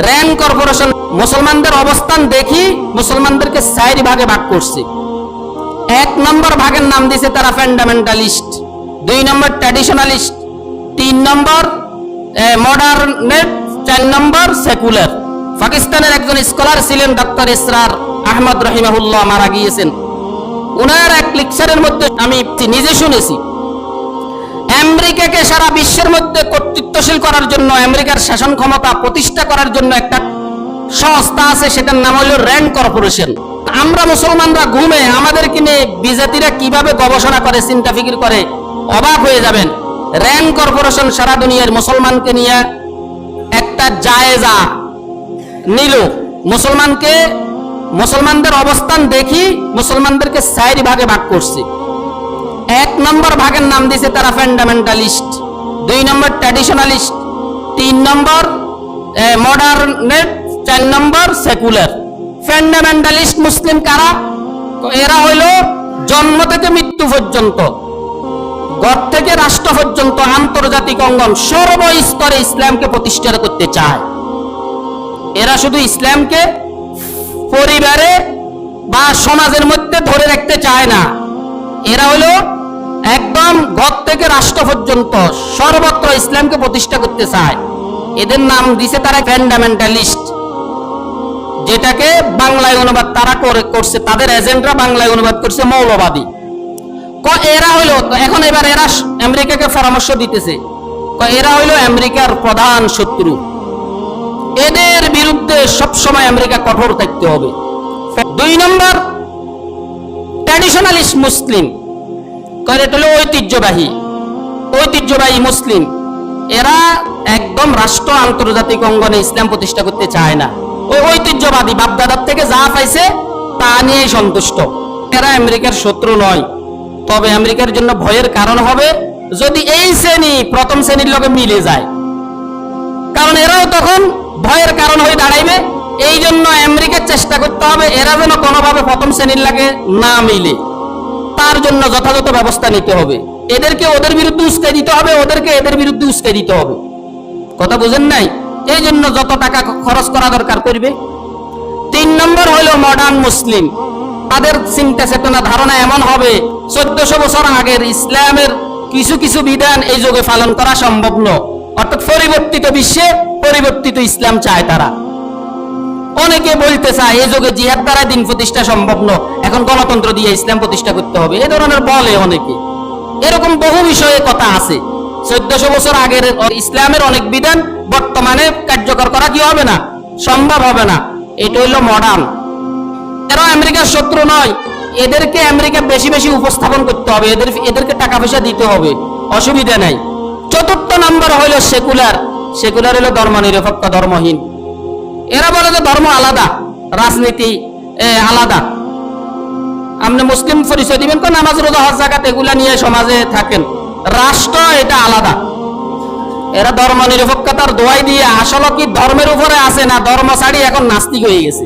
RAND corporation মুসলমানদের অবস্থান দেখি মুসলমানদেরকে 4 ভাগে ভাগ করছে। 1 নম্বর ভাগের নাম দিয়েছে তারা ফান্ডামেন্টালিস্ট, 2 নম্বর ট্র্যাডিশনালিস্ট, 3 নম্বর মডার্নেট, 4 নম্বর সেকুলার। পাকিস্তানের একজন স্কলার ছিলেন ডক্টর ইসরার আহমদ রহিমাহুল্লাহ, মারা গিয়েছেন। উনার এক লেকচারের মধ্যে আমি নিজে শুনেছি, আমেরিকাকে সারা বিশ্বের মধ্যে কর্তৃত্বশীল করার জন্য, আমেরিকার শাসন ক্ষমতা প্রতিষ্ঠা করার জন্য একটা সংস্থা আছে, সেটার নাম হলো র্যান্ড কর্পোরেশন। আমরা মুসলমানরা ঘুমে আমাদেরকে নিয়ে বিজাতিরা কিভাবে গবেষণা করে, চিন্তা ফিকির করে, অবাক হয়ে যাবেন। র্যান্ড কর্পোরেশন সারা দুনিয়ার মুসলমানকে নিয়ে একটা জায়েজা নিল, মুসলমানদের অবস্থান দেখি মুসলমানদেরকে 4 ভাগে ভাগ করছে। 1 নম্বর ভাগের নাম দিয়েছে তারা ফান্ডামেন্টালিস্ট, 2 নম্বর ট্র্যাডিশনালিস্ট, 3 নম্বর মডার্নেট, 4 নম্বর সেকুলার। ফান্ডামেন্টালিস্ট মুসলিম কারা? এরা হইল জন্ম থেকে মৃত্যু পর্যন্ত, ঘর থেকে রাষ্ট্র পর্যন্ত আন্তর্জাতিক অঙ্গন সর্বস্তরে ইসলামকে প্রতিষ্ঠা করতে চায়। এরা শুধু ইসলামকে পরিবারে বা সমাজের মধ্যে ধরে রাখতে চায় না, এরা হলো একদম ঘর থেকে রাষ্ট্র পর্যন্ত সর্বত্র ইসলামকে প্রতিষ্ঠা করতে চায়। এদের নাম দিছে তারা ফান্ডামেন্টালিস্ট, যেটাকে বাংলায় অনুবাদ তারা করছে, তাদের এজেন্টরা বাংলায় অনুবাদ করছে মৌলবাদী। এরা হইলো এখন এবার এরা আমেরিকাকে পরামর্শ দিতেছে, এরা হইলো আমেরিকার প্রধান শত্রু, এদের বিরুদ্ধে সবসময় আমেরিকা কঠোর থাকতে হবে। 2 নম্বর ট্র্যাডিশনালিস্ট মুসলিম, এটা হলো ঐতিহ্যবাহী মুসলিম। এরা একদম রাষ্ট্র আন্তর্জাতিক অঙ্গনে ইসলাম প্রতিষ্ঠা করতে চায় না, ওই ঐতিহ্যবাদী বাপদাদার থেকে যা পাইছে তা নিয়েই সন্তুষ্ট। এরা আমেরিকার শত্রু নয়, তবে আমেরিকার জন্য ভয়ের কারণ হবে যদি এই শ্রেণী প্রথম শ্রেণীর লোকে মিলে যায়, কারণ এরাও তখন ভয়ের কারণ হয়ে দাঁড়াইবে। এই জন্য আমেরিকার চেষ্টা করতে হবে এরা যেন কোনোভাবে প্রথম শ্রেণীর লাগে না মিলে, তার জন্য যথাযথ ব্যবস্থা নিতে হবে। এদেরকে ওদের বিরুদ্ধে উস্কে দিতে হবে, ওদেরকে এদের বিরুদ্ধে উস্কে দিতে হবে। কথা বুঝেন নাই? এই জন্য যত টাকা খরচ করা দরকার করবে। 3 নম্বর হইল মডার্ন মুসলিম, তাদের চিন্তা চেতনা ধারণা এমন হবে 1400 বছর আগের ইসলামের কিছু কিছু বিধান এই যুগে পালন করা সম্ভব নয়, অর্থাৎ পরিবর্তিত বিশ্বে পরিবর্তিত ইসলাম চায় তারা। অনেকে বলতে চায় এই যুগে জিহাদ দ্বারা দিন প্রতিষ্ঠা সম্ভব নয়, এখন গণতন্ত্র দিয়ে ইসলাম প্রতিষ্ঠা করতে হবে, এ ধরনের বলে অনেকে। এরকম বহু বিষয়ে কথা আছে। 1400 বছর আগের ইসলামের অনেক বিধান বর্তমানে কার্যকর করা কি হবে না, সম্ভব হবে না। এটা হইল মডার্ন। এরা আমেরিকার শত্রু নয়, এদেরকে আমেরিকা বেশি বেশি উপস্থাপন করতে হবে, এদেরকে টাকা পয়সা দিতে হবে, অসুবিধা নাই। 4 নম্বর হইল সেকুলার। সেকুলার হলো ধর্ম নিরপেক্ষ, ধর্মহীন। এরা বলে যে ধর্ম আলাদা, রাজনীতি আলাদা। আপনি মুসলিম পরিচয় দিবেন, নামাজ রোজা হজ যাকাত এগুলা নিয়ে সমাজে থাকেন, রাষ্ট্র এটা আলাদা। এরা ধর্ম নিরপেক্ষতার দোয়াই দিয়ে আসলে কি ধর্মের উপরে আছে না, ধর্ম ছাড়ি এখন নাস্তিক হয়ে গেছে।